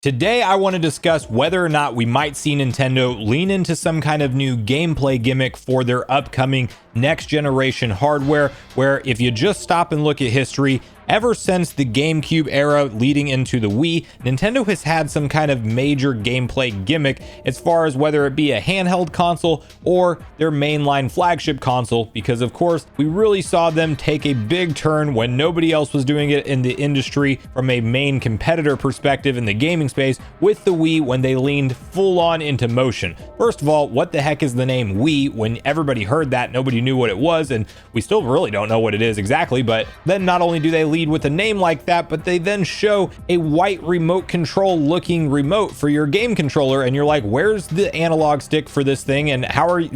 Today, I want to discuss whether or not we might see Nintendo lean into some kind of new gameplay gimmick for their upcoming next generation hardware, where if you just stop and look at history, ever since the GameCube era leading into the Wii, Nintendo has had some kind of major gameplay gimmick as far as whether it be a handheld console or their mainline flagship console, because of course we really saw them take a big turn when nobody else was doing it in the industry from a main competitor perspective in the gaming space with the Wii when they leaned full on into motion. First of all, what the heck is the name Wii? When everybody heard that, nobody knew what it was, and we still really don't know what it is exactly. But then not only do they lead with a name like that, but they then show a white remote control looking remote for your game controller, and you're like, where's the analog stick for this thing, and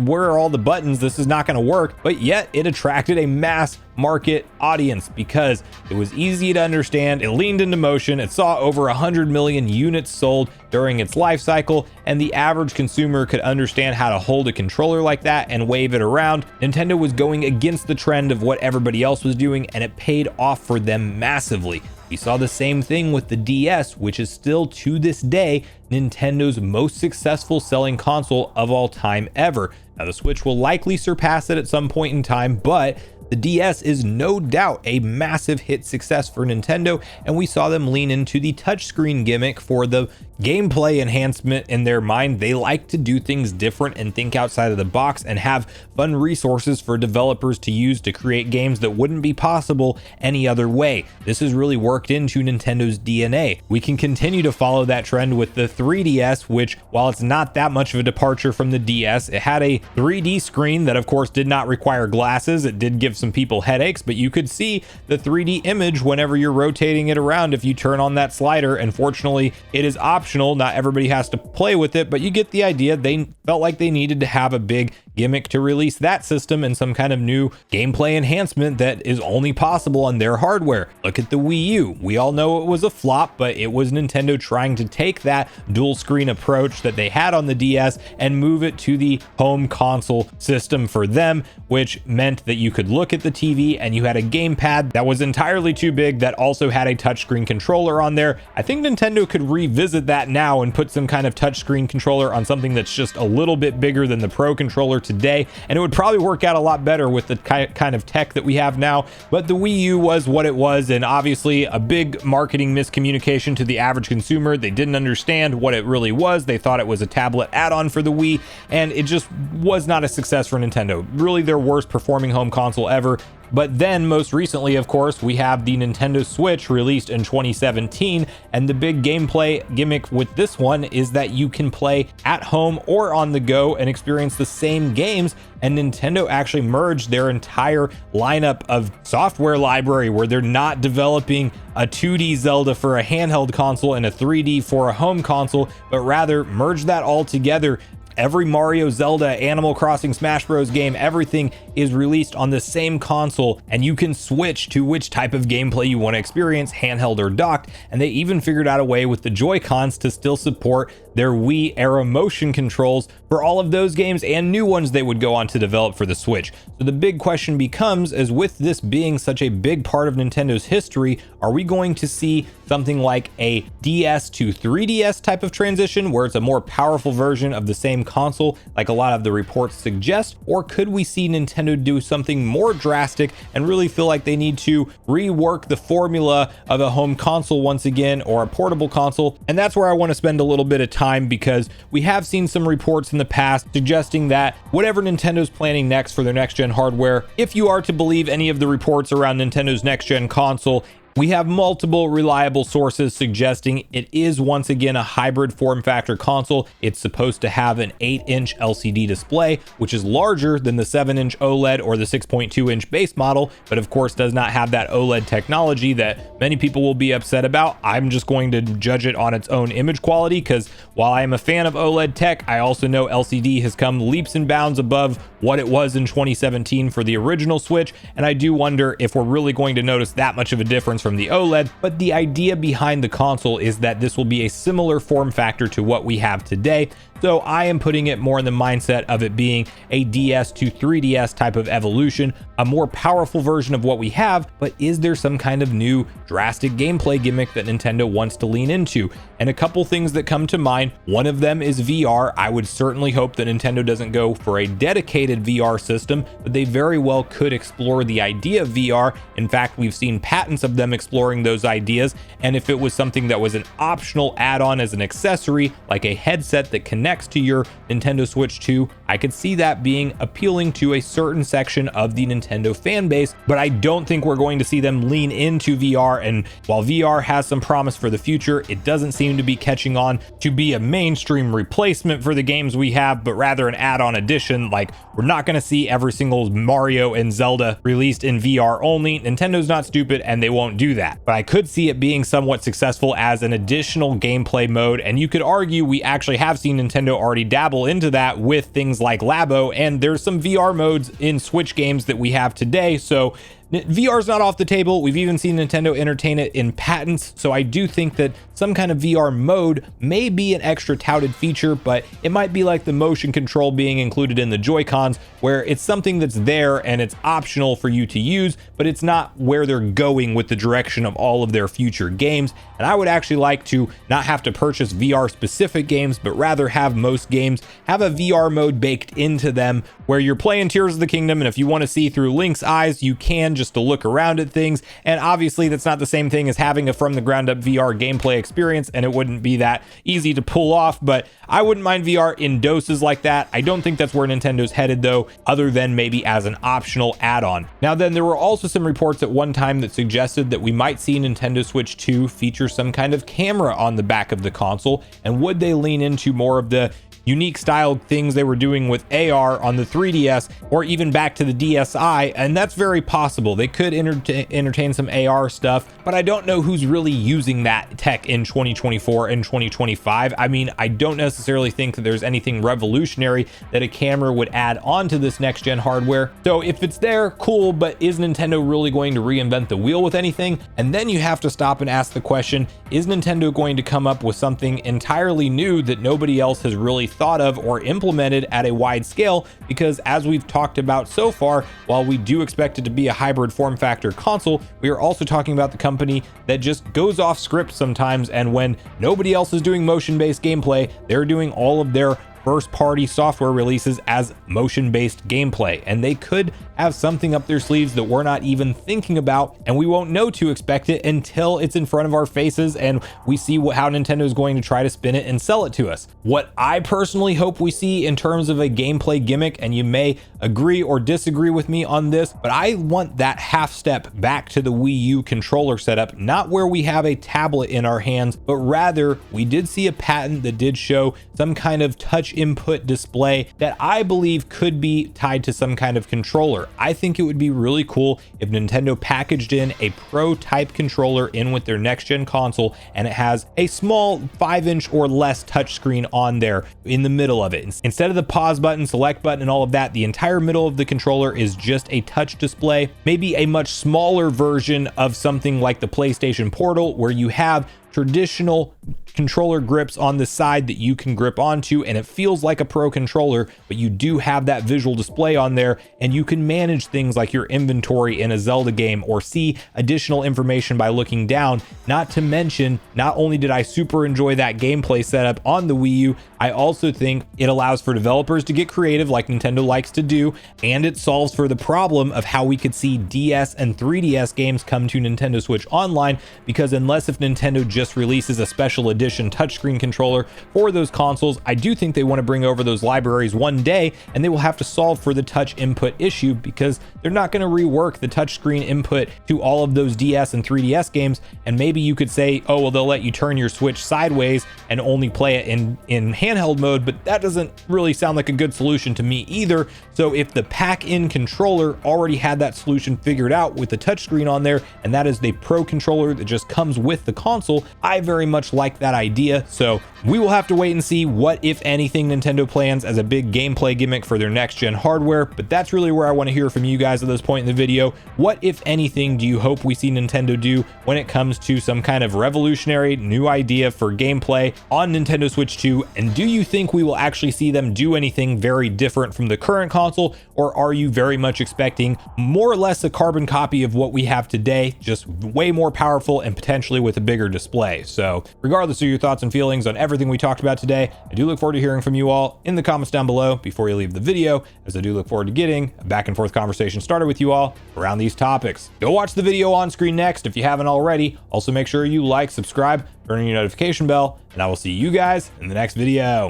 where are all the buttons? This is not going to work. But yet it attracted a mass market audience because it was easy to understand, it leaned into motion, it saw over 100 million units sold during its life cycle, and the average consumer could understand how to hold a controller like that and wave it around. Nintendo was going against the trend of what everybody else was doing, and it paid off for them massively. We saw the same thing with the DS, which is still to this day Nintendo's most successful selling console of all time ever. Now the Switch will likely surpass it at some point in time, but the DS is no doubt a massive hit success for Nintendo, and we saw them lean into the touchscreen gimmick for the gameplay enhancement in their mind. They like to do things different and think outside of the box and have fun resources for developers to use to create games that wouldn't be possible any other way. This has really worked into Nintendo's DNA. We can continue to follow that trend with the 3DS, which, while it's not that much of a departure from the DS, it had a 3D screen that of course did not require glasses. It did give some people headaches, but you could see the 3D image whenever you're rotating it around if you turn on that slider. And fortunately, it is optional. Not everybody has to play with it, but you get the idea. They felt like they needed to have a big gimmick to release that system and some kind of new gameplay enhancement that is only possible on their hardware. Look at the Wii U. We all know it was a flop, but it was Nintendo trying to take that dual screen approach that they had on the DS and move it to the home console system for them, which meant that you could look at the TV and you had a gamepad that was entirely too big that also had a touchscreen controller on there. I think Nintendo could revisit that now and put some kind of touchscreen controller on something that's just a little bit bigger than the Pro controller today, and it would probably work out a lot better with the kind of tech that we have now. But the Wii U was what it was, and obviously a big marketing miscommunication to the average consumer. They didn't understand what it really was. They thought it was a tablet add-on for the Wii, and it just was not a success for Nintendo. Really their worst performing home console ever. But then most recently, of course, we have the Nintendo Switch released in 2017, and the big gameplay gimmick with this one is that you can play at home or on the go and experience the same games. And Nintendo actually merged their entire lineup of software library, where they're not developing a 2D Zelda for a handheld console and a 3D for a home console, but rather merge that all together. Every Mario, Zelda, Animal Crossing, Smash Bros game, everything is released on the same console, and you can switch to which type of gameplay you want to experience, handheld or docked. And they even figured out a way with the Joy-Cons to still support their Wii era motion controls for all of those games and new ones they would go on to develop for the Switch. So the big question becomes, is with this being such a big part of Nintendo's history, are we going to see something like a DS to 3DS type of transition, where it's a more powerful version of the same console like a lot of the reports suggest? Or could we see Nintendo do something more drastic and really feel like they need to rework the formula of a home console once again, or a portable console? And that's where I want to spend a little bit of time, because we have seen some reports in the past suggesting that whatever Nintendo's planning next for their next gen hardware, if you are to believe any of the reports around Nintendo's next gen console, we have multiple reliable sources suggesting it is once again a hybrid form factor console. It's supposed to have an 8-inch LCD display, which is larger than the 7-inch OLED or the 6.2-inch base model, but of course does not have that OLED technology that many people will be upset about. I'm just going to judge it on its own image quality, because while I am a fan of OLED tech, I also know LCD has come leaps and bounds above what it was in 2017 for the original Switch, and I do wonder if we're really going to notice that much of a difference from the OLED, but the idea behind the console is that this will be a similar form factor to what we have today. So I am putting it more in the mindset of it being a DS to 3DS type of evolution, a more powerful version of what we have, but is there some kind of new drastic gameplay gimmick that Nintendo wants to lean into? And a couple things that come to mind, one of them is VR. I would certainly hope that Nintendo doesn't go for a dedicated VR system, but they very well could explore the idea of VR. In fact, we've seen patents of them exploring those ideas, and if it was something that was an optional add-on as an accessory, like a headset that connects to your Nintendo Switch 2, I could see that being appealing to a certain section of the Nintendo fan base, but I don't think we're going to see them lean into VR. And while VR has some promise for the future, it doesn't seem to be catching on to be a mainstream replacement for the games we have, but rather an add-on addition. Like, we're not going to see every single Mario and Zelda released in VR only. Nintendo's not stupid and they won't do that, but I could see it being somewhat successful as an additional gameplay mode. And you could argue we actually have seen Nintendo already dabble into that with things like Labo, and there's some VR modes in Switch games that we have today. So VR is not off the table. We've even seen Nintendo entertain it in patents. So I do think that some kind of VR mode may be an extra touted feature, but it might be like the motion control being included in the Joy-Cons, where it's something that's there and it's optional for you to use, but it's not where they're going with the direction of all of their future games. And I would actually like to not have to purchase VR specific games, but rather have most games have a VR mode baked into them where you're playing Tears of the Kingdom, and if you want to see through Link's eyes, you can, just to look around at things. And obviously that's not the same thing as having a from the ground up VR gameplay experience, and it wouldn't be that easy to pull off, but I wouldn't mind VR in doses like that. I don't think that's where Nintendo's headed though, other than maybe as an optional add-on. Now then, there were also some reports at one time that suggested that we might see Nintendo Switch 2 feature some kind of camera on the back of the console, and would they lean into more of the unique style things they were doing with AR on the 3DS, or even back to the DSi, and that's very possible. They could entertain some AR stuff, but I don't know who's really using that tech in 2024 and 2025. I mean, I don't necessarily think that there's anything revolutionary that a camera would add on to this next gen hardware. So if it's there, cool, but is Nintendo really going to reinvent the wheel with anything? And then you have to stop and ask the question, is Nintendo going to come up with something entirely new that nobody else has really thought of or implemented at a wide scale? Because as we've talked about so far, while we do expect it to be a hybrid form factor console, we are also talking about the company that just goes off script sometimes, and when nobody else is doing motion-based gameplay, they're doing all of their first-party software releases as motion-based gameplay, and they could have something up their sleeves that we're not even thinking about, and we won't know to expect it until it's in front of our faces and we see how Nintendo is going to try to spin it and sell it to us. What I personally hope we see in terms of a gameplay gimmick, and you may agree or disagree with me on this, but I want that half step back to the Wii U controller setup, not where we have a tablet in our hands, but rather we did see a patent that did show some kind of touch input display that I believe could be tied to some kind of controller. I think it would be really cool if Nintendo packaged in a Pro type controller in with their next gen console, and it has a small 5-inch or less touchscreen on there in the middle of it. Instead of the pause button, select button, and all of that, the entire middle of the controller is just a touch display, maybe a much smaller version of something like the PlayStation Portal, where you have traditional controller grips on the side that you can grip onto, and it feels like a Pro controller, but you do have that visual display on there, and you can manage things like your inventory in a Zelda game or see additional information by looking down. Not to mention, not only did I super enjoy that gameplay setup on the Wii U, I also think it allows for developers to get creative like Nintendo likes to do, and it solves for the problem of how we could see DS and 3DS games come to Nintendo Switch Online, because unless if Nintendo just releases a special edition touchscreen controller for those consoles, I do think they want to bring over those libraries one day, and they will have to solve for the touch input issue, because they're not going to rework the touchscreen input to all of those DS and 3DS games. And maybe you could say, oh well, they'll let you turn your Switch sideways and only play it in handheld mode, but that doesn't really sound like a good solution to me either. So if the pack-in controller already had that solution figured out with the touchscreen on there, and that is the Pro controller that just comes with the console, I very much like that idea. So we will have to wait and see what, if anything, Nintendo plans as a big gameplay gimmick for their next gen hardware. But that's really where I want to hear from you guys at this point in the video. What, if anything, do you hope we see Nintendo do when it comes to some kind of revolutionary new idea for gameplay on Nintendo Switch 2? And do you think we will actually see them do anything very different from the current console, or are you very much expecting more or less a carbon copy of what we have today, just way more powerful and potentially with a bigger display? So regardless of your thoughts and feelings on everything we talked about today, I do look forward to hearing from you all in the comments down below before you leave the video, as I do look forward to getting a back and forth conversation started with you all around these topics. Go watch the video on screen next if you haven't already. Also make sure you like, subscribe, turn on your notification bell, and I will see you guys in the next video.